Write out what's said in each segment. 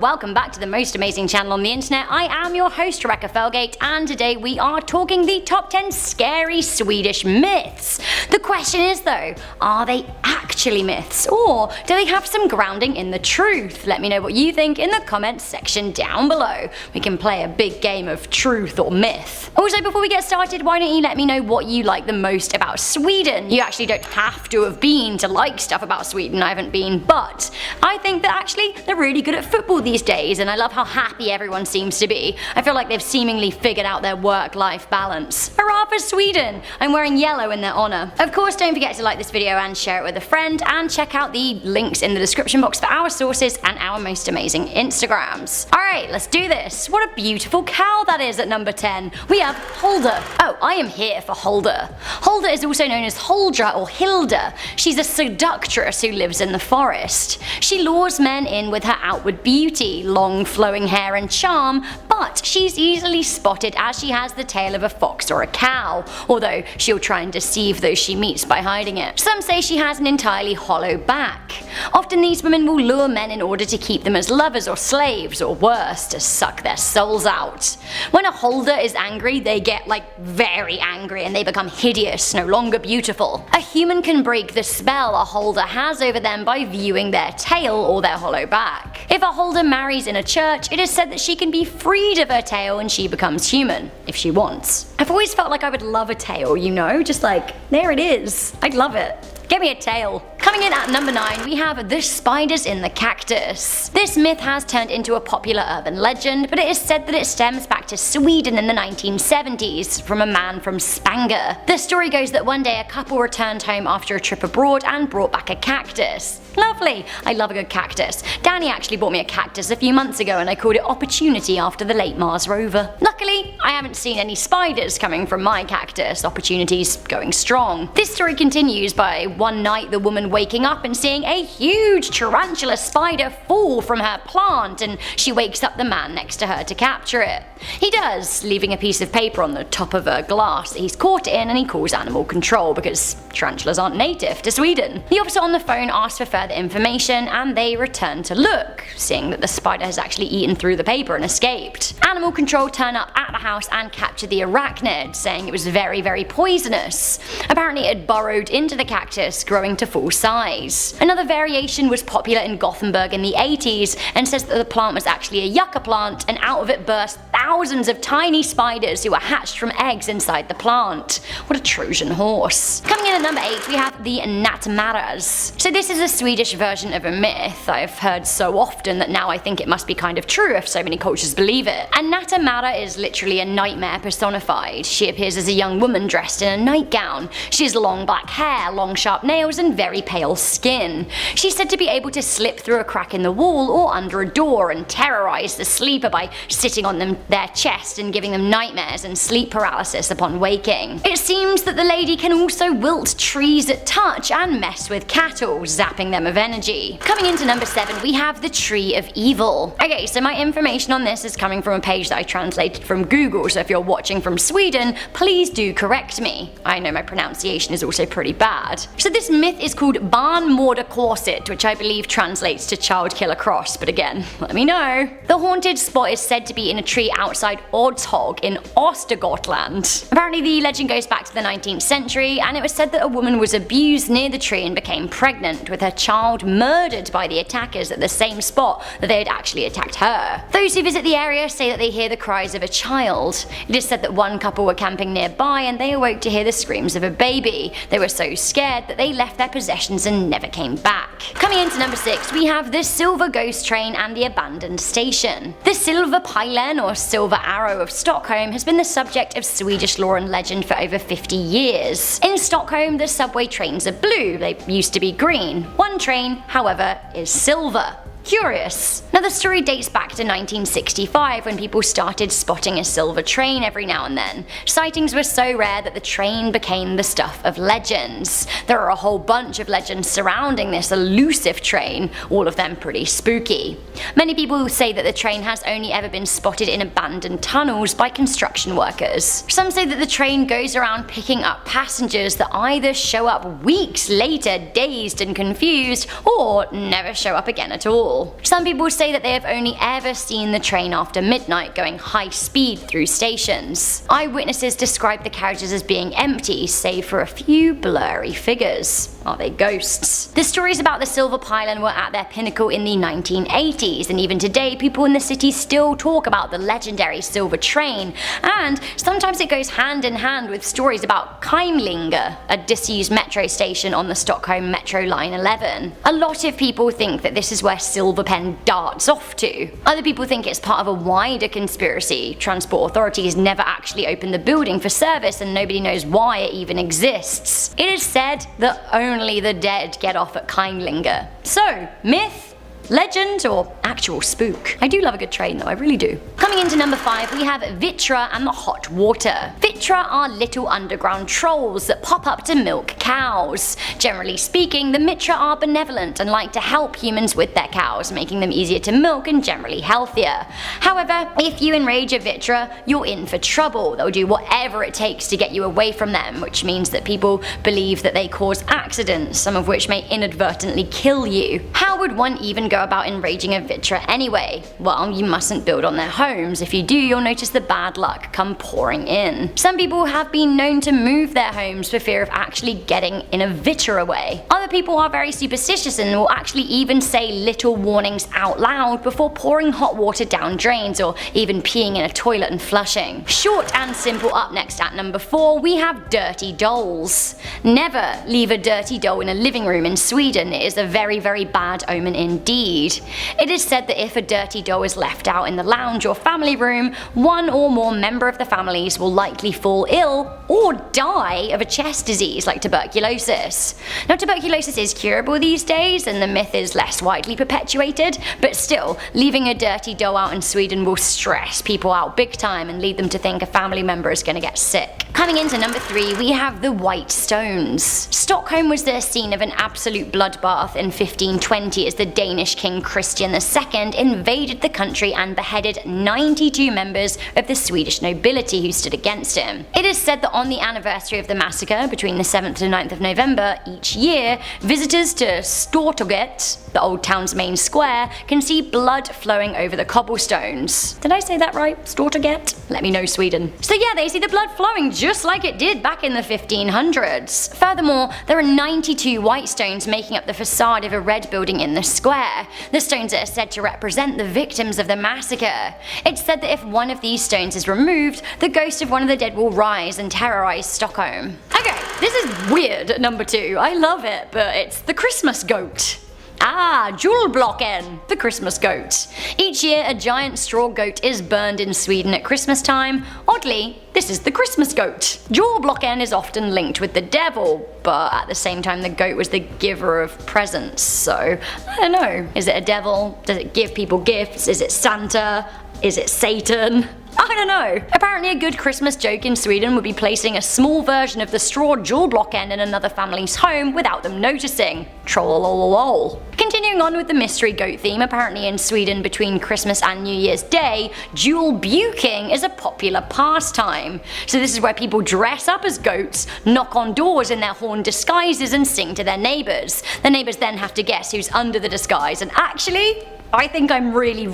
welcome back to the most amazing channel on the internet. I am your host Rebecca Felgate, and today we are talking the top 10 scary Swedish myths. The question is though, are they actually myths, or do they have some grounding in the truth? Let me know what you think in the comments section down below. We can play a big game of truth or myth. Also, before we get started, why don't you let me know what you like the most about Sweden? You actually don't have to have been to like stuff about Sweden. I haven't been, but I think that actually they're really good at football these days, and I love how happy everyone seems to be. I feel like they've seemingly figured out their work-life balance. Hurrah for Sweden! I'm wearing yellow in their honour. Of course, don't forget to like this video and share it with a friend, and check out the links in the description box for our sources and our most amazing Instagrams. Alright, let's do this. What a beautiful cow that is at number 10. We have Hulda. Oh, I am here for Hulda. Hulda is also known as Huldra or Hilda. She's a seductress who lives in the forest. She lures men in with her outward beauty, long flowing hair and charm, but she's easily spotted as she has the tail of a fox or a cow, although she'll try and deceive those she meets by hiding it. Some say she has an entirely hollow back. Often these women will lure men in order to keep them as lovers or slaves, or worse, to suck their souls out. When a Hulda is angry, they get very angry and they become hideous, no longer beautiful. A human can break the spell a Hulda has over them by viewing their tail or their hollow back. If a Hulda marries in a church, it is said that she can be freed of her tail and she becomes human, if she wants. I've always felt like I would love a tail, you know, just there it is. I'd love it. Get me a tail. Coming in at number 9, we have the spiders in the cactus. This myth has turned into a popular urban legend, but it is said that it stems back to Sweden in the 1970s from a man from Spanger. The story goes that one day a couple returned home after a trip abroad and brought back a cactus. Lovely! I love a good cactus. Danny actually bought me a cactus a few months ago and I called it Opportunity after the late Mars rover. Luckily, I haven't seen any spiders coming from my cactus. Opportunity's going strong. This story continues by one night the woman waking up and seeing a huge tarantula spider fall from her plant, and she wakes up the man next to her to capture it. He does, leaving a piece of paper on the top of a glass that he's caught it in, and he calls animal control because tarantulas aren't native to Sweden. The officer on the phone asks for further information and they return to look, seeing that the spider has actually eaten through the paper and escaped. Animal control turn up at the house and capture the arachnid, saying it was very, very poisonous. Apparently it had burrowed into the cactus, growing to full size. Another variation was popular in Gothenburg in the 80s and says that the plant was actually a yucca plant, and out of it burst thousands of tiny spiders who were hatched from eggs inside the plant. What a Trojan horse. Coming in at number 8, we have the nattmaras. So this is a Swedish version of a myth I've heard so often that now I think it must be kind of true if so many cultures believe it. A nattmara is literally a nightmare personified. She appears as a young woman dressed in a nightgown. She has long black hair, long sharp nails and very pale skin. She's said to be able to slip through a crack in the wall or under a door and terrorize the sleeper by sitting on their chest and giving them nightmares and sleep paralysis upon waking. It seems that the lady can also wilt trees at touch and mess with cattle, zapping them of energy. Coming into number 7, we have the Tree of Evil. Okay, so my information on this is coming from a page that I translated from Google, so if you're watching from Sweden, please do correct me. I know my pronunciation is also pretty bad. So this myth is called Barnmorderkorset, which I believe translates to Child Killer Cross, but again, let me know. The haunted spot is said to be in a tree outside Odshog in Östergötland. Apparently the legend goes back to the 19th century, and it was said that a woman was abused near the tree and became pregnant, with her child murdered by the attackers at the same spot that they had actually attacked her. Those who visit the area say that they hear the cries of a child. It is said that one couple were camping nearby and they awoke to hear the screams of a baby. They were so scared that they left their possessions and never came back. Coming into number 6, we have the Silver Ghost Train and the Abandoned Station. The Silver Pilen or Silver Arrow of Stockholm has been the subject of Swedish lore and legend for over 50 years. In Stockholm, the subway trains are blue. They used to be green. One train, however, is silver. Curious. Now the story dates back to 1965 when people started spotting a silver train every now and then. Sightings were so rare that the train became the stuff of legends. There are a whole bunch of legends surrounding this elusive train, all of them pretty spooky. Many people say that the train has only ever been spotted in abandoned tunnels by construction workers. Some say that the train goes around picking up passengers that either show up weeks later dazed and confused, or never show up again at all. illegal. Some people say that they have only ever seen the train after midnight going high speed through stations. Eyewitnesses describe the carriages as being empty, save for a few blurry figures. Are they ghosts? The stories about the Silver Pylon were at their pinnacle in the 1980s, and even today people in the city still talk about the legendary Silver Train, and sometimes it goes hand in hand with stories about Keimlinge, a disused metro station on the Stockholm Metro Line 11. A lot of people think that this is where Silverpen darts off to. Other people think it's part of a wider conspiracy. Transport authorities never actually opened the building for service and nobody knows why it even exists. It is said that only the dead get off at Keimlinge. So, myth? Legend or actual spook? I do love a good train though, I really do. Coming into number 5, we have Vitra and the hot water. Vitra are little underground trolls that pop up to milk cows. Generally speaking, the Mitra are benevolent and like to help humans with their cows, making them easier to milk and generally healthier. However, if you enrage a Vitra, you're in for trouble. They'll do whatever it takes to get you away from them, which means that people believe that they cause accidents, some of which may inadvertently kill you. How would one even go about enraging a Vitra anyway? Well, you mustn't build on their homes. If you do, you'll notice the bad luck come pouring in. Some people have been known to move their homes for fear of actually getting in a Vitra way. Other people are very superstitious and will actually even say little warnings out loud before pouring hot water down drains or even peeing in a toilet and flushing. Short and simple. Up next at number 4, we have dirty dolls. Never leave a dirty doll in a living room in Sweden. It is a very, very bad omen indeed. It is said that if a dirty doll is left out in the lounge or family room, one or more member of the families will likely fall ill or die of a chest disease like tuberculosis. Now, tuberculosis is curable these days and the myth is less widely perpetuated, but still, leaving a dirty doll out in Sweden will stress people out big time and lead them to think a family member is going to get sick. Coming into number 3, we have the White Stones. Stockholm was the scene of an absolute bloodbath in 1520 as the Danish King Christian II invaded the country and beheaded 92 members of the Swedish nobility who stood against him. It is said that on the anniversary of the massacre, between the 7th and 9th of November each year, visitors to Stortorget, the old town's main square, can see blood flowing over the cobblestones. Did I say that right? Stortorget? Let me know, Sweden. So yeah, they see the blood flowing just like it did back in the 1500s. Furthermore, there are 92 white stones making up the facade of a red building in the square. The stones are said to represent the victims of the massacre. It's said that if one of these stones is removed, the ghost of one of the dead will rise and terrorize Stockholm. Okay, this is weird at number 2. I love it, but it's the Christmas goat. Julblocken, the Christmas goat. Each year, a giant straw goat is burned in Sweden at Christmas time. Oddly, this is the Christmas goat. Julblocken is often linked with the devil, but at the same time the goat was the giver of presents, so I don't know. Is it a devil? Does it give people gifts? Is it Santa? Is it Satan? I don't know. Apparently a good Christmas joke in Sweden would be placing a small version of the straw Julblocken in another family's home without them noticing. Trollololol. Continuing on with the mystery goat theme, apparently in Sweden between Christmas and New Year's Day, julbuking is a popular pastime. So this is where people dress up as goats, knock on doors in their horned disguises and sing to their neighbours. The neighbours then have to guess who's under the disguise, and actually, I think I'm really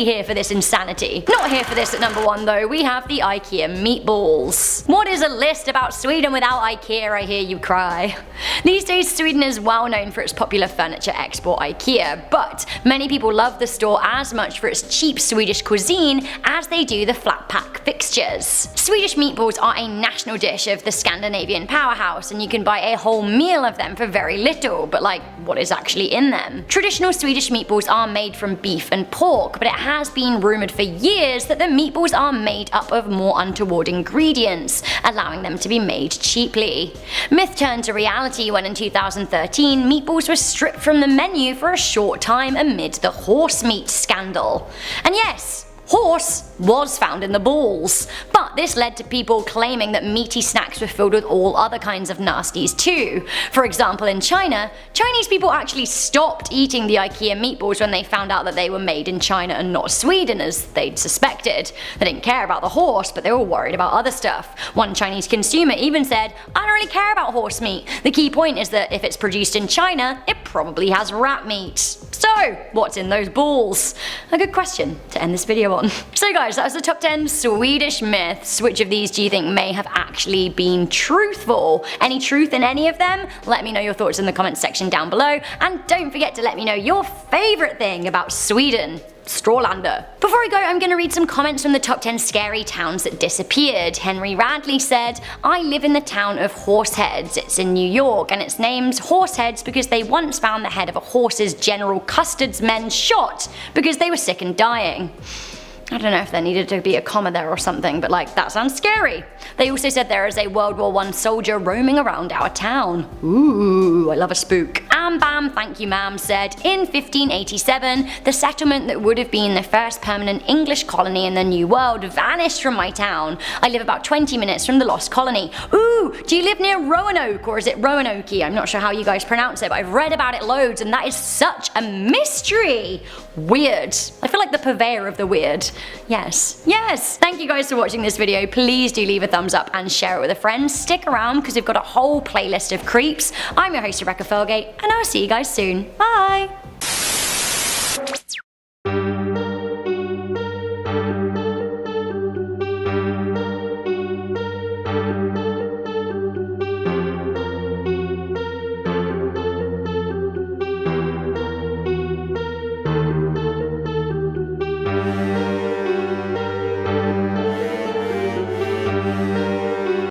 here for this insanity. Not here for this at number 1 though, we have the IKEA meatballs. What is a list about Sweden without IKEA, I hear you cry. These days Sweden is well known for its popular furniture export IKEA, but many people love the store as much for its cheap Swedish cuisine as they do the flat pack fixtures. Swedish meatballs are a national dish of the Scandinavian powerhouse and you can buy a whole meal of them for very little, but like, what is actually in them? Traditional Swedish meatballs are made from beef and pork, but it has been rumoured for years that the meatballs are made up of more untoward ingredients, allowing them to be made cheaply. Myth turned to reality when in 2013 meatballs were stripped from the menu for a short time amid the horse meat scandal. And yes, horse was found in the balls. But this led to people claiming that meaty snacks were filled with all other kinds of nasties too. For example, in China, Chinese people actually stopped eating the IKEA meatballs when they found out that they were made in China and not Sweden as they'd suspected. They didn't care about the horse, but they were worried about other stuff. One Chinese consumer even said, "I don't really care about horse meat. The key point is that if it's produced in China, it probably has rat meat." So, what's in those balls? A good question to end this video on. So guys, that was the top 10 Swedish myths. Which of these do you think may have actually been truthful? Any truth in any of them? Let me know your thoughts in the comments section down below, and don't forget to let me know your favourite thing about Sweden. Strawlander. Before I go, I'm going to read some comments from the top 10 scary towns that disappeared. Henry Radley said, "I live in the town of Horseheads. It's in New York, and it's named Horseheads because they once found the head of a horse's General Custard's men shot because they were sick and dying." I don't know if there needed to be a comma there or something, but like, that sounds scary. They also said there is a World War I soldier roaming around our town. Ooh, I love a spook. Bam Thank You Ma'am said, "In 1587, the settlement that would have been the first permanent English colony in the New World vanished from my town. I live about 20 minutes from the lost colony." Ooh, do you live near Roanoke, or is it Roanoke? I'm not sure how you guys pronounce it, but I've read about it loads and that is such a mystery. Weird. I feel like the purveyor of the weird. Yes. Thank you guys for watching this video. Please do leave a thumbs up and share it with a friend. Stick around because we've got a whole playlist of creeps. I'm your host Rebecca Felgate, and I'll see you guys soon. Bye!